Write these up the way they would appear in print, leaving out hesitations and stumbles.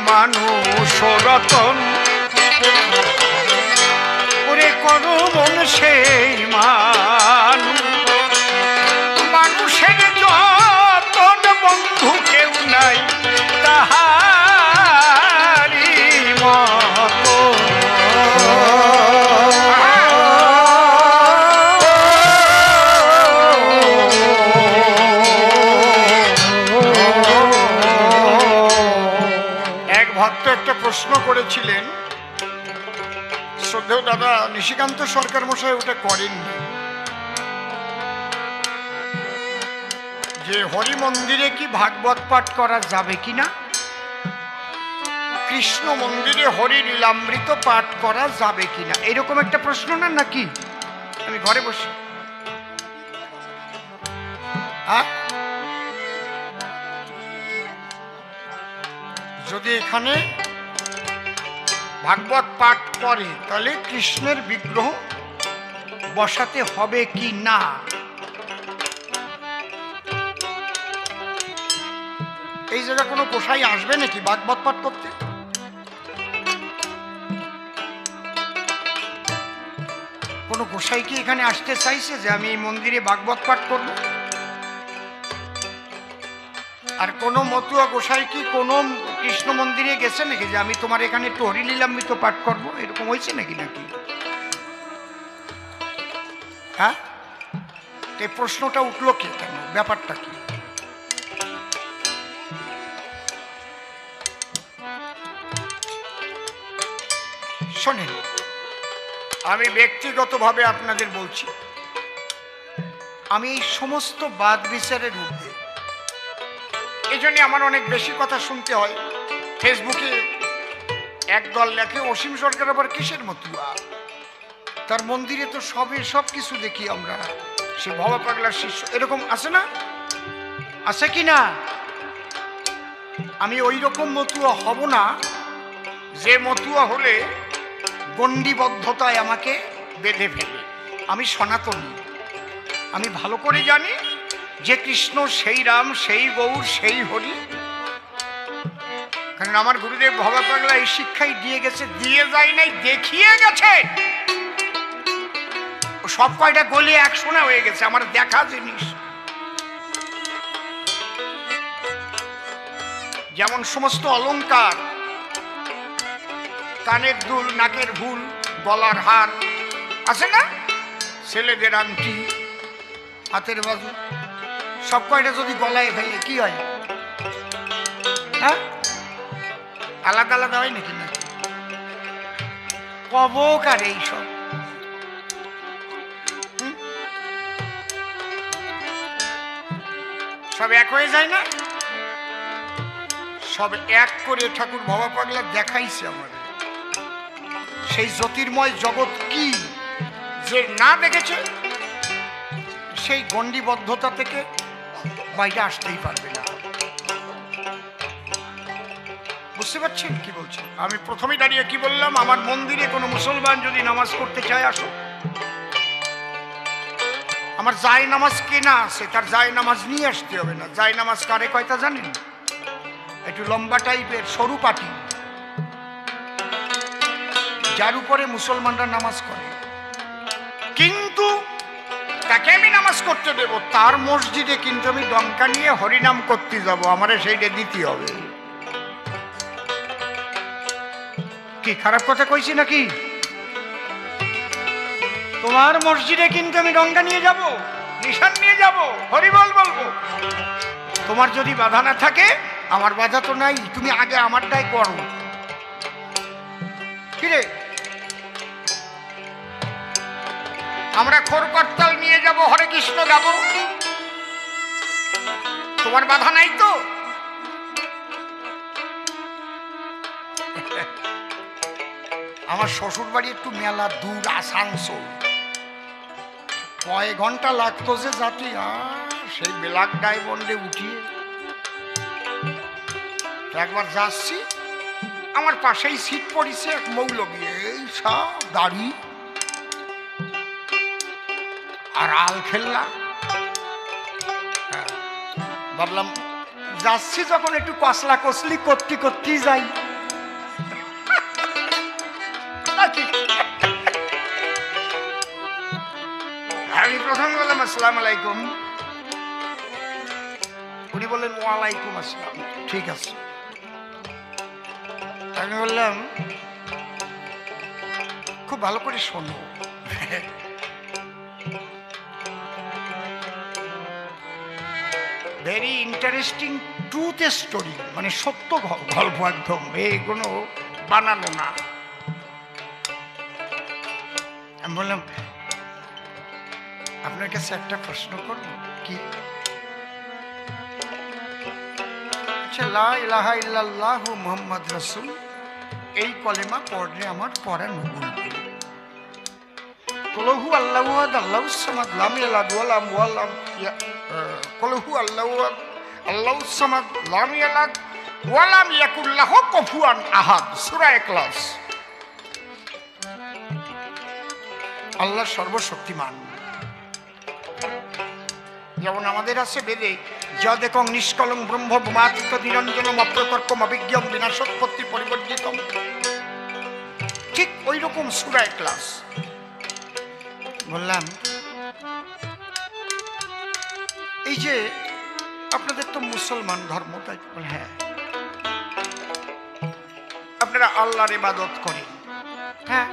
মানুষ রতন ওরে করো মন সেই মানুষের যতন বন্ধু কেউ নাই তাহারি মতো ভক্ত একটা প্রশ্ন করেছিলেন, শ্রদ্ধেয় দাদা নিশিকান্ত সরকার মশাই ওটা করেননি, যে হরি মন্দিরে কি ভাগবত পাঠ করা যাবে কিনা, কৃষ্ণ মন্দিরে হরি লীলামৃত পাঠ করা যাবে কিনা, এরকম একটা প্রশ্ন না নাকি? আমি ঘরে বসে যদি এখানে ভাগবত পাঠ করে তাহলে কৃষ্ণের বিগ্রহ বসাতে হবে কি না? এই জায়গায় কোনো গোসাই আসবে নাকি ভাগবত পাঠ করতে? কোনো গোসাই কি এখানে আসতে চাইছে যে আমি এই মন্দিরে ভাগবত পাঠ করব? আর কোন মতুয়া গোসাই কি কোন কৃষ্ণ মন্দিরে গেছে নাকি যে আমি তোমার এখানে একটু হরিলীলামৃত পাঠ করবো? এরকম হয়েছে নাকি? নাকি হ্যাঁ, এই প্রশ্নটা উঠলো কে, কেন, ব্যাপারটা কি? শোনেন, আমি ব্যক্তিগতভাবে আপনাদের বলছি, আমি এই সমস্ত বাদ বিচারের ঊর্ধ্বে। এই জন্য আমার অনেক বেশি কথা শুনতে হয়। ফেসবুকে একদল লেখে অসীম সরকার আবার কিসের মতুয়া, তার মন্দিরে তো সব কিছু দেখি আমরা, সে ভবা পাগলার শিষ্য, এরকম আছে না? আছে কি না? আমি ওই রকম মতুয়া হব না যে মতুয়া হলে গণ্ডিবদ্ধতায় আমাকে বেঁধে ফেলে। আমি সনাতনী, আমি ভালো করে জানি যে কৃষ্ণ সেই রাম, সেই গৌর, সেই হরি। কারণ আমার গুরুদেব ভবা পাগলা এই শিক্ষাই দিয়ে গেছে, দিয়ে যায় নাই, দেখিয়ে গেছে। সব কয়টা গলি একশোনা হয়ে গেছে আমার দেখা জিনিস। যেমন সমস্ত অলংকার, কানের দুল, নাকের ভুল, গলার হার আছে না, ছেলেদের আংটি, হাতের বাজু, সব কয়টা যদি গলায় ফেলে কি হয়? হ্যাঁ, আলাদা আলাদা হয় নাকি? না, কবকার এইসব সব এক হয়ে যায় না? সব এক করে ঠাকুর ভবা পাগলা দেখাইছে আমার। সেই জ্যোতির্ময় জগৎ কি যে না দেখেছে, সেই গণ্ডিবদ্ধতা থেকে বাইরে আসতেই পারবে না। বুঝতে পারছেন কি বলছি? আমি প্রথমে দাঁড়িয়ে কি বললাম, আমার মন্দিরে কোনো মুসলমান যদি নামাজ পড়তে চায় আসো, আমার জায় নামাজ কেনা আছে, তার জায় নামাজ নিয়ে আসতে হবে না। জায় নামাজ কারে কয়টা জানেন? একটু লম্বা টাইপের সরু পাটি, যার উপরে মুসলমানরা নামাজ করে, কিন্তু তাকে আমি নামাজ করতে দেব, তার মসজিদে কিন্তু আমি ডঙ্কা নিয়ে হরিনাম করতে যাব, আমারে সেইটা দিতে হবে। কি খারাপ কথা কইছি নাকি? তোমার মসজিদে কিন্তু আমি ডঙ্কা নিয়ে যাব, নিশান নিয়ে যাব, হরিবল বলবো। তোমার যদি বাধা না থাকে, আমার বাধা তো নাই, তুমি আগে আমারটাই করো। কিরে, আমরা খোর করতাল নিয়ে যাব, হরে কৃষ্ণ গাব, তোমার বাধা নাই তো? আমার শ্বশুর বাড়ি একটু মেলা দূর, আসানসোল, কয় ঘন্টা লাগতো যে যাতে, সেই বেলাক ডায়মন্ডে উঠিয়ে একবার যাচ্ছি, আমার পাশেই সিট পড়িছে এক মৌলবী, এই সব দাড়ি আর আল খেললা। ভাবলাম যাচ্ছি যখন একটু কসলা কসলি করতে করতেই যাই। প্রথমে বললাম আসসালামু আলাইকুম, উনি বললেন ওয়ালাইকুম আসসালাম। ঠিক আছে, আমি বললাম খুব ভালো করে শোনো, ভেরি ইন্টারেস্টিং ট্রুথ স্টোরি, মানে সত্য গল্প, একদম এগুলো বানানো না। আমি বললাম আপনার কাছে একটা প্রশ্ন করব কি? আচ্ছা, লা ইলাহা ইল্লাল্লাহু মুহাম্মদ রাসূল, এই কলেমা পড়লে আমার পড়া নবুল। কলহু আল্লাহু আহাদ আল্লাহুস সামাদ লাম ইয়ালিদ ওয়া লাম ইউলাদ, কলহু আল্লাহু আহাদ আল্লাহুস সামাদ লাম ইয়ালিদ ওয়া লাম ইয়াকুল লাহু কুফুয়ান আহাদ, সূরা ইখলাস। আল্লাহ সর্বশক্তিমান। যেমন আমাদের আছে বেদে যা দেখং নিষ্কলং ব্রহ্ম ব্রহ্মাতীত নিরঞ্জনম অপ্রতর্কম অভিজ্ঞম বিনাশোৎপত্তি পরিবর্জিতম, ঠিক ওই রকম সূরা ইখলাস। বললাম এই যে আপনাদের তো মুসলমান ধর্ম, তাই? হ্যাঁ। আপনারা আল্লাহর ইবাদত করেন, হ্যাঁ,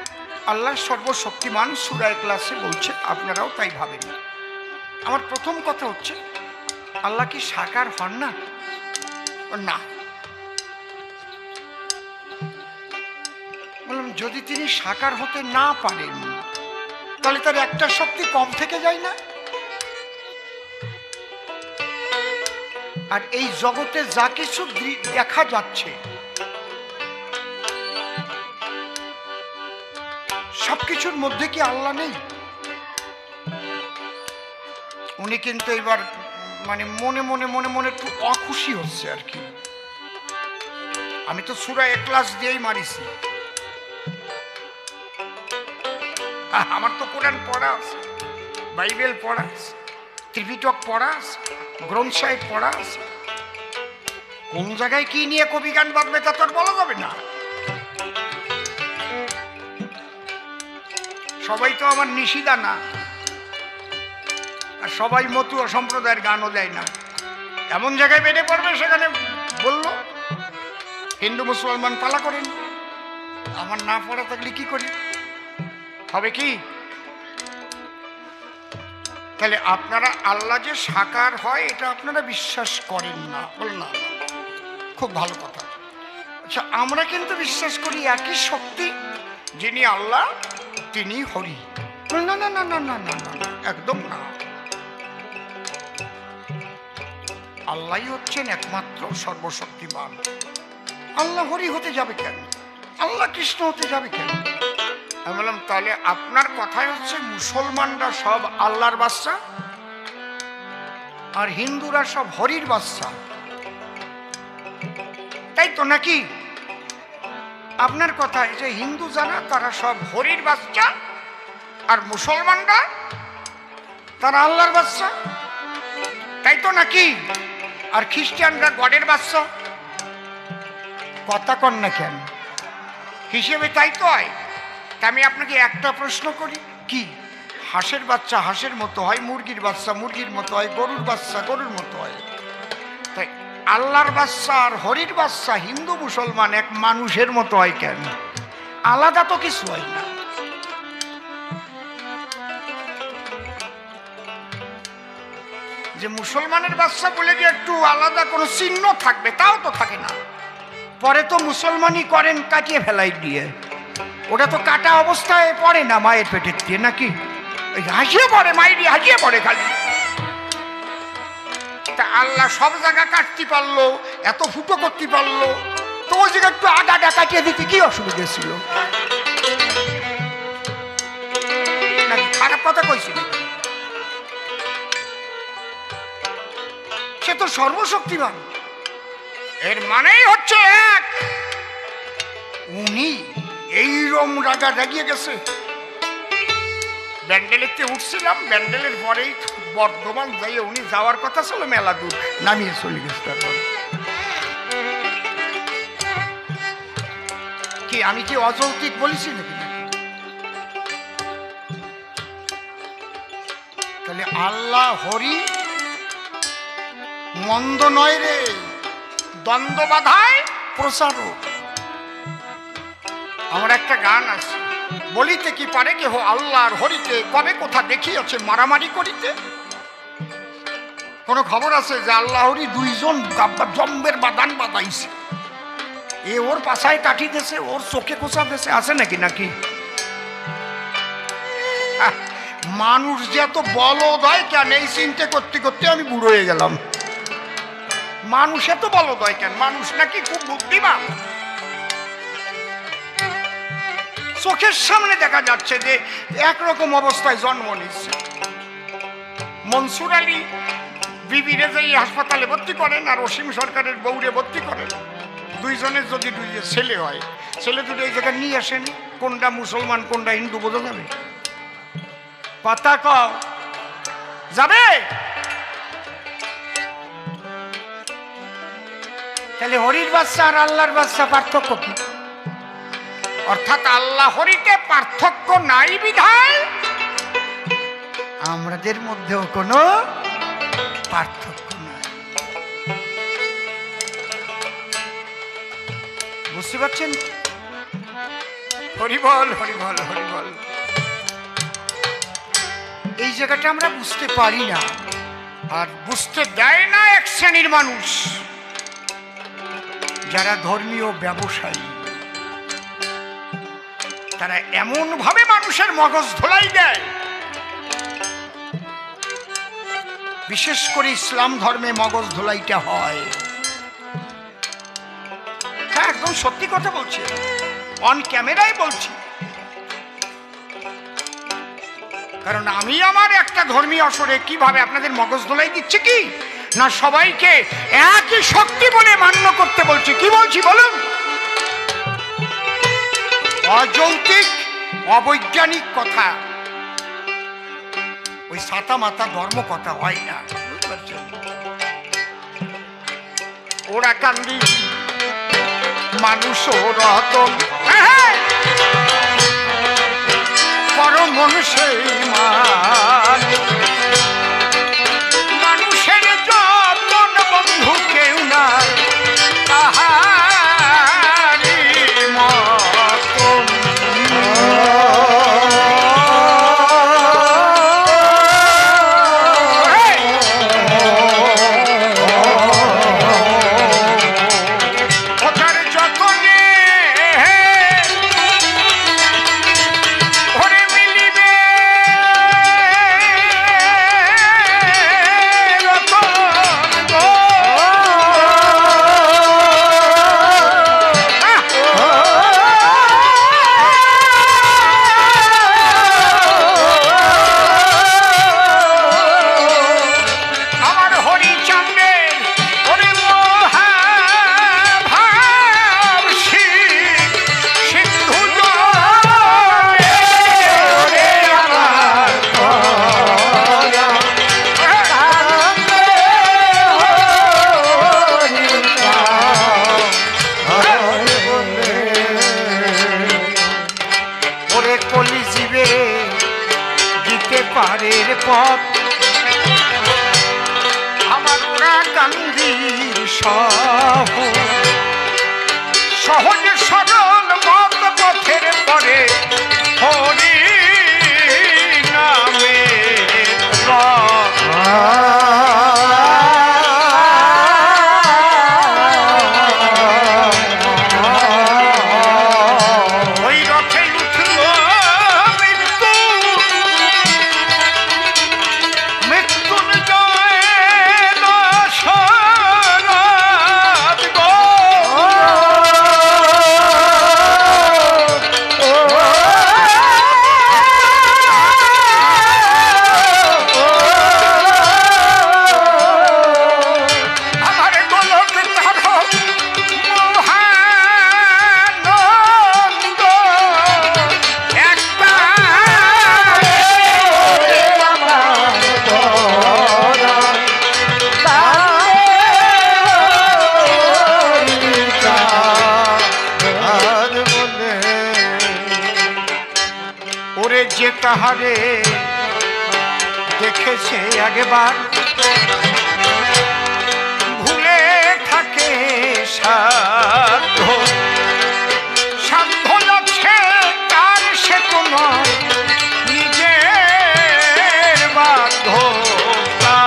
আল্লাহ সর্বশক্তিমান সূরা ইখলাসে বলছে, আপনারাও তাই ভাবেন। আমার প্রথম কথা হচ্ছে, আল্লাহ কি সাকার হন না? না। বললাম যদি তিনি সাকার হতে না পারেন তাহলে তার একটা শক্তি কম থেকে যায় না? আর এই জগতে যা কিছু দেখা যাচ্ছে সবকিছুর মধ্যে কি আল্লাহ নেই? উনি কিন্তু এবার মানে মনে মনে মনে মনে একটু অখুশি হচ্ছে আর কি। আমি তো সূরা ইখলাস দিয়েই মারিছি, আমার তো কোরআন পড়া আছে, বাইবেল পড়া আছে, ত্রিপিটক পড়া আছে, গ্রন্থ সাহেব পড়া আছে। কোন জায়গায় কি নিয়ে কবি গান বাঁধবে তা তো আর বলা যাবে না। সবাই তো আমার নিশিদা না, আর সবাই মতুয়া সম্প্রদায়ের গানও দেয় না। এমন জায়গায় বেড়ে পড়বে সেখানে বললো হিন্দু মুসলমান পালা করেন, আমার না পড়া থাকলে কি করি, হবে কি? তাহলে আপনারা আল্লাহ যে সাকার হয় এটা আপনারা বিশ্বাস করেন না, বল না? খুব ভালো কথা। আচ্ছা, আমরা কিন্তু বিশ্বাস করি একই শক্তি, যিনি আল্লাহ তিনি হরি। না না না না না না না, একদম না। আল্লাহই হচ্ছেন একমাত্র সর্বশক্তিমান। আল্লাহ হরি হতে যাবে কেন? আল্লাহ কৃষ্ণ হতে যাবে কেন? আমি বললাম তাহলে আপনার কথাই হচ্ছে মুসলমানরা সব আল্লাহর বাচ্চা আর হিন্দুরা সব হরির বাচ্চা, তাই তো নাকি? আপনার কথা যে হিন্দু যারা তারা সব হরির বাচ্চা আর মুসলমানরা তারা আল্লাহর বাচ্চা, তাই তো নাকি? আর খ্রিস্টানরা গডের বাচ্চা। কথা কন না কেন? হিসেবে তাই তো হয়। আমি আপনাকে একটা প্রশ্ন করি, কি হাঁসের বাচ্চা হাঁসের মতো হয়, মুরগির বাচ্চা মুরগির মতো হয়, গরুর বাচ্চা গরুর মতো হয়? তাই আল্লাহর বাচ্চা আর হরির বাচ্চা হিন্দু মুসলমান এক মানুষের মতো হয় কেন? আলাদা তো কিছু হয় না। যে মুসলমানের বাচ্চা বলে যে একটু আলাদা কোনো চিহ্ন থাকবে, তাও তো থাকে না। পরে তো মুসলমানই করেন কাটিয়ে ফেলাই দিয়ে, ওটা তো কাটা অবস্থায় পড়ে না মায়ের পেটের দিয়ে, নাকি? হাসিয়ে পড়ে, মায়ের হাসিয়ে পড়ে খালি। তা আল্লাহ সব জায়গা কাটতে পারলো, এত ফুটো করতে পারলো, তো ওই জায়গা একটু আগাটা কাটিয়ে দিতে কি অসুবিধা ছিল? নাকি খারাপ কথা কইছিল? সে তো সর্বশক্তিমান। এর মানেই হচ্ছে এক, উনি এইরকম রাজা জাগিয়ে গেছে। ব্যান্ডেলেতে উঠছিলাম, ব্যান্ডেলের পরেই বর্ধমান যাইয়ে উনি যাওয়ার কথা ছিল, মেলা দূর নামিয়ে চলে গেছে। তারপরে কি আমি কি অযৌক্তিক বলেছি নাকি? তাহলে আল্লাহ হরি মন্দ নয় রে, দ্বন্দ্ব বাধায় প্রসারক। আমার একটা গান আছে, বলিতে কি পারে কেহ আল্লাহর হরিতে, কবে কোথা দেখিয়াছে মারামারি করিতে। কোনো খবর আছে যে আল্লাহ হরি দুইজন জম্বের বাদান বাদাইছে, এ ওর পাশায় কাঠি দেছে, ওর চোখে কোষা দেছে, আছে নাকি? নাকি মানুষ যে এত বলদ হয় কেন, এই চিন্তা করতে করতে আমি বুড়ো হয়ে গেলাম। মানুষ এত বলদ হয় কেন? মানুষ নাকি খুব বুদ্ধিমান। চোখের সামনে দেখা যাচ্ছে যে একরকম অবস্থায় জন্ম নিচ্ছে। মনসুর আলী বিবিরে যে হাসপাতালে ভর্তি করেন আর অসীম সরকারের বউরে ভর্তি করেন, দুইজনের যদি দুই ছেলে হয়, ছেলে দুটো এই জায়গায় নিয়ে আসেন, কোনটা মুসলমান কোনটা হিন্দু বোঝা যাবে? কথা কও যাবে? তাহলে হরির বাচ্চা আর আল্লাহর বাচ্চা পার্থক্য কি? অর্থাৎ আল্লাহ হরিতে পার্থক্য নাই বিধায় আমাদের মধ্যেও কোনো পার্থক্য নাই। বুঝতে পারছেন? হরিবল হরিবল হরিবল। এই জায়গাটা আমরা বুঝতে পারি না, আর বুঝতে দেয় না এক শ্রেণীর মানুষ, যারা ধর্মীয় ব্যবসায়ী। তারা এমন ভাবে মানুষের মগজ ধোলাই দেয়, বিশেষ করে ইসলাম ধর্মে মগজ ধোলাইটা হয়। হ্যাঁ, একদম সত্যি কথা বলছি, অন ক্যামেরায় বলছি। কারণ আমি আমার একটা ধর্মীয় আসরে কিভাবে আপনাদের মগজ ধোলাই দিচ্ছি কি না, সবাইকে একই শক্তি বলে মান্য করতে বলছি। কি বলছি বলুন? অযৌক্তিক অবৈজ্ঞানিক কথা, ওই সাতা মাতা ধর্ম কথা হয় না। বুঝতে পারছেন? ওরা কান্দি মানুষ রতন, পরম সেই মান, মানুষের যতন বন্ধু কেউ না তাহারি মতন। সহজ সরল মত পথের পরে হরি নামে ওই রথে উঠল মৃত্যু, মৃত্যুঞ্জয় দশরথ গো। যে তাহারে দেখেছে একবার ভুলে থাকে সাধ্য সাধ্য যাচ্ছে তার সে তো নয় নিজের বাধ্যতা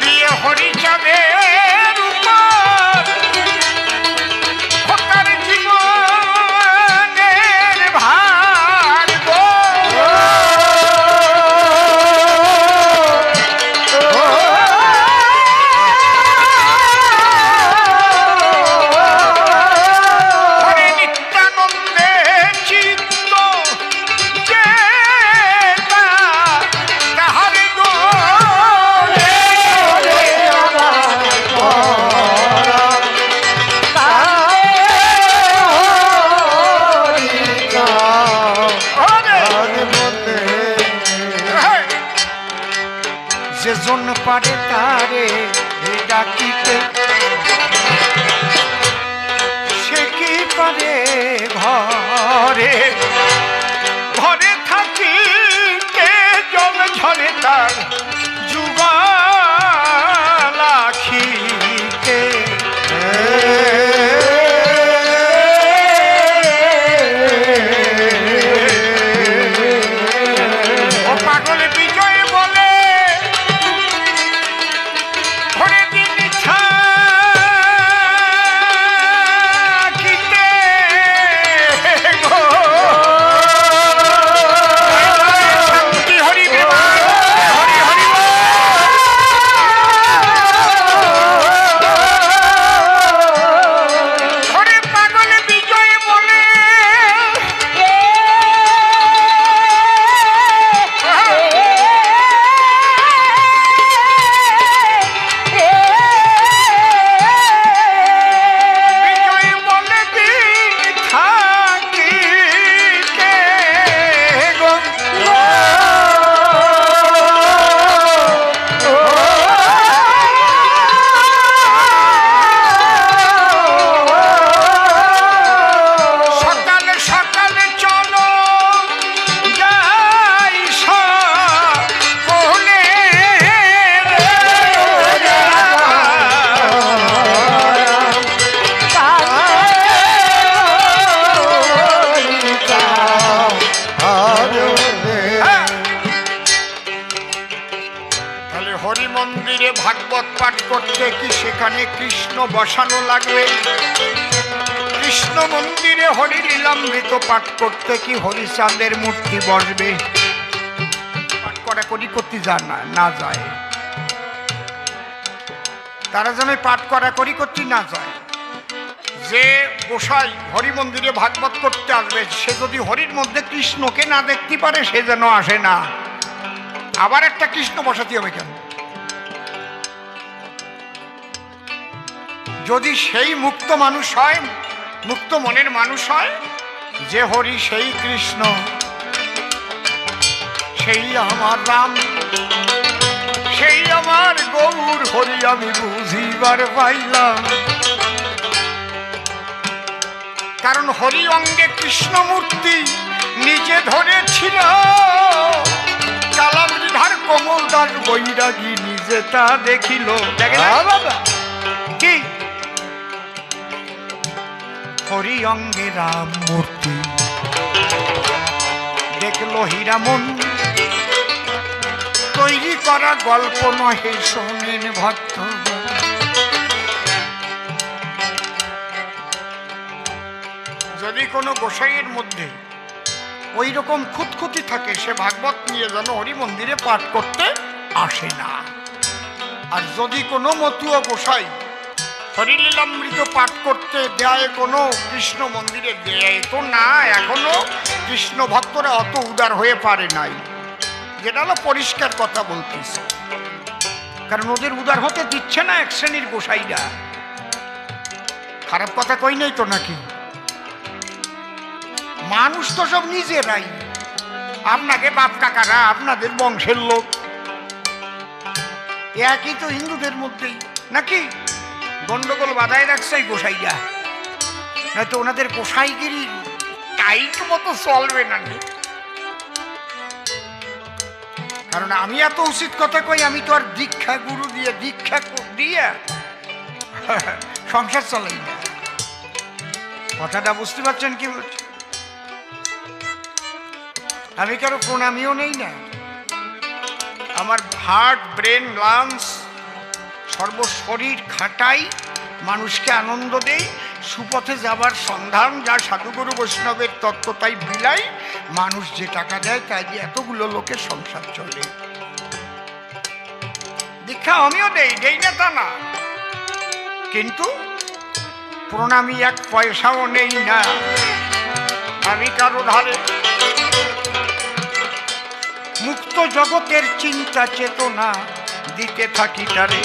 দিয়ে হরিচাঁদের উপর তার জীবনের ভার গো হরে নিত্যানন্দে চিত্ত যে তাহার গো যেজন পারে তারে ডাকিতে সে কি পারে ঘরে ঘরে থাকিতে জল ঝরে তার যুগল আখিতে ও পাগল বিজয় বলে ঘরে দিন থাকিতে গো শান্তি হরি বিমান হরি হরি ঘরে পাগল বিজয় বলে বিজয় বলে দিন থাকিতে গো সকালে সকালে চলো যাই সকলে তাহলে হরি মন্দিরে ভাগবত পাঠ করতে কি সেখানে কৃষ্ণ বসানো লাগবে? কৃষ্ণ মন্দিরে হরি লীলামৃত পাঠ করতে কি হরিচাঁদের মূর্তি বসবে? পাঠ করাকরি করতে না যায়, তারা যেন পাঠ করাকরি করতে না যায়। যে গোসাই হরি মন্দিরে ভাগবত করতে আসবে সে যদি হরির মধ্যে কৃষ্ণকে না দেখতে পারে সে যেন আসে না। আবার একটা কৃষ্ণ বসাতে হবে কেন? যদি সেই মুক্ত মানুষ হয়, মুক্ত মনের মানুষ হয়, যে হরি সেই কৃষ্ণ, সেই আমার রাম, সেই আমার গৌর হরি আমি বুঝিবার পাইলাম। কারণ হরি অঙ্গে কৃষ্ণমূর্তি নিজে ধরেছিল, কালামৃধার কোমল দাস বৈরাগী নিজে তা দেখিল। কি হরি অঙ্গে রাম মূর্তি দেখলো হীরামন, তৈরি করা গল্প নহে শোনেন ভক্ত। যদি কোনো গোসাইয়ের মধ্যে ওই রকম খুঁতখুঁতি থাকে সে ভাগবত নিয়ে যেন হরি মন্দিরে পাঠ করতে আসে না। আর যদি কোনো মতুয়া গোসাই হরিলীলামৃত পাঠ করতে দেয় কোনো কৃষ্ণ মন্দিরে, দেয় তো না, এখনো কৃষ্ণ ভক্তরা অত উদার হয়ে পারে নাই, যেটা হলো পরিষ্কার কথা বলতেছে। কারণ ওদের উদার হতে দিচ্ছে না এক শ্রেণীর গোসাইরা। খারাপ কথা কই নাই তো নাকি? মানুষ তো সব নিজেরাই, আপনাকে বাপ কাকারা আপনাদের বংশের লোক, একই তো হিন্দুদের মধ্যেই নাকি? গন্ডগোল বাধায় রাখছে ওই গোসাইয়া, নয়তো ওনাদের গোসাইগিরি টাইট মতো চলবে না। কারণ আমি এত উচিত কথা কই, আমি তো আর দীক্ষা গুরু দিয়ে দীক্ষা দিয়ে সংসার চালাই না। কথাটা বুঝতে পারছেন কি বলছি? আমি কারো প্রণামীও নেই না। আমার হার্ট, ব্রেন, লাংস, সর্বশরীর খাটাই, মানুষকে আনন্দ দেই, সুপথে যাবার সন্ধান, যা সাধুগুরু বৈষ্ণবের তত্ত্ব তাই বিলাই। মানুষ যে টাকা দেয় তাই দিয়ে এতগুলো লোকের সংসার চলে। দীক্ষা আমিও দেই না তা না, কিন্তু প্রণামী এক পয়সাও নেই না আমি কারো ধারে। মুক্ত জগতের চিন্তা চেতনা দিতে থাকি তারে।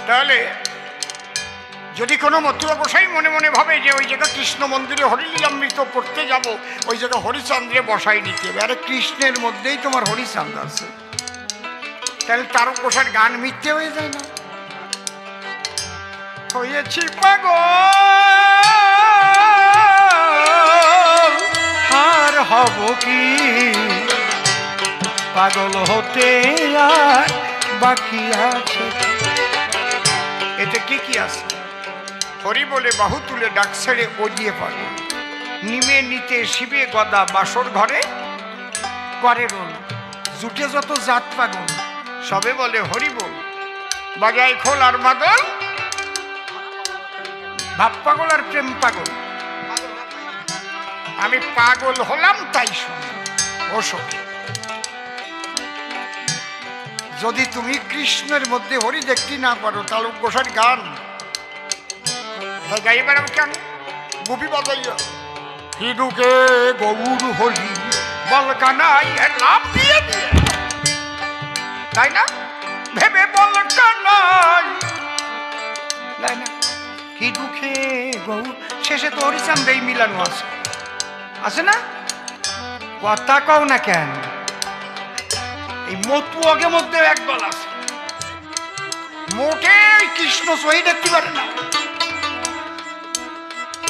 তাহলে যদি কোনো মতুয়া গোসাই মনে মনে ভাবে যে ওই জায়গা কৃষ্ণ মন্দিরে হরিলীলামৃত পড়তে যাব, ওই জায়গা হরিচন্দ্রে বসাই নিতে হবে, আরে কৃষ্ণের মধ্যেই তোমার হরিচন্দ্র আছে, তাহলে তারক গোসাইয়ের গান মিথ্যে হয়ে যায় না? হয়েছি পাগল আর হব কি, পাগল হতে আর বাকি আছে। এতে কি আছে? হরি বলে বাহু তুলে ডাক ছেড়ে ও দিয়ে পাগল, নিমে নিতে শিবে গদা বাসর ঘরে করে রোল, জুটে যত জাত পাগল সবে বলে হরি বল, বাজায় খোল আর মাদল, ভাব পাগল আর প্রেম পাগল। আমি পাগল হলাম তাই শুনি ও সখী। যদি তুমি কৃষ্ণের মধ্যে হরি দেখতে না পারো, তাহলে গোসার গান গাই বেড়াও কেন? গুপি বাজাইয়া হিদুকে গৌর হরি বল কানাই লাভ দিয়ে দিয়ে, তাই না? ভেবে বল কানাই, তাই না? কি দুঃখে গৌর, শেষে তো হরিচান্দেই মিলানো আছে, আছে না? কথা কও না কেন? এই মতুয়াকে মধ্যে একদল আছে, মোটে কৃষ্ণ সহি দেখতে পারে না,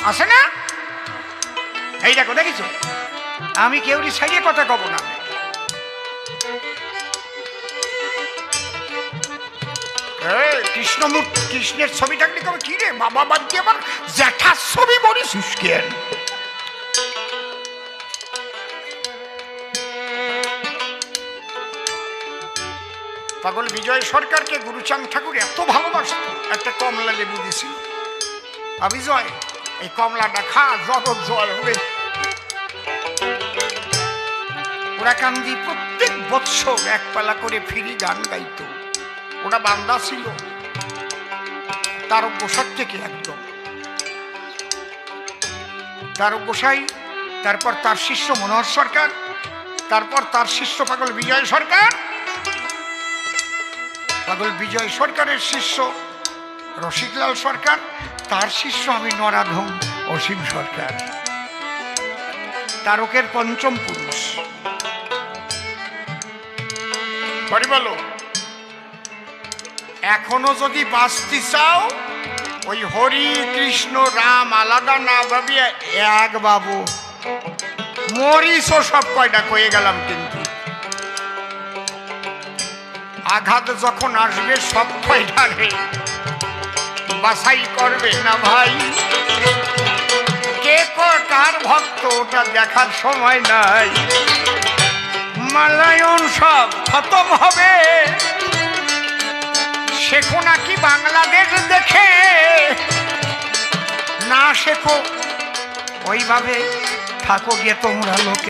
আছে না? এই দেখো, দেখিছো? আমি কেউরি ছাড়িয়ে কথা কব না। কৃষ্ণের ছবি থাকলে কবে কি রে বাবা, বাদ দিয়ে আবার জ্যাঠার ছবি বলিস কেন? পাগল বিজয় সরকারকে গুরুচাঁদ ঠাকুর এত ভালোবাসত, একটা কমলা লেবু দিছিল, বিজয় এই কমলাটা খা, জগৎ জয় হবে। ওরা কান্দি প্রত্যেক বৎসর এক পালা করে ফিরি গান গাইত। ওরা বান্দা ছিল তারক গোসাই থেকে একদম। তারক গোসাই, তারপর তার শিষ্য মনোহর সরকার, তারপর তার শিষ্য পাগল বিজয় সরকার, পাগল বিজয় সরকারের শিষ্য রসিকলাল সরকার, তার শিষ্য আমি নরাধম অসীম সরকার, তারকের পঞ্চম পুরুষ। বাড়ি বলো, এখনো যদি বাঁচতে চাও, ওই হরি কৃষ্ণ রাম আলাদা না ভাবিয়া এক বাবু মরিস ও সব কয়টা কয়ে গেলাম। কিন্তু আঘাত যখন আসবে সব কয়টা রে বাছাই করবে না ভাই, কে কার ভক্ত ওটা দেখার সময় নাই। মালায়ন সব খতম হবে, শেখো নাকি বাংলাদেশ দেখে, না শেখো ওইভাবে থাকো গিয়ে তোমরা লোকে।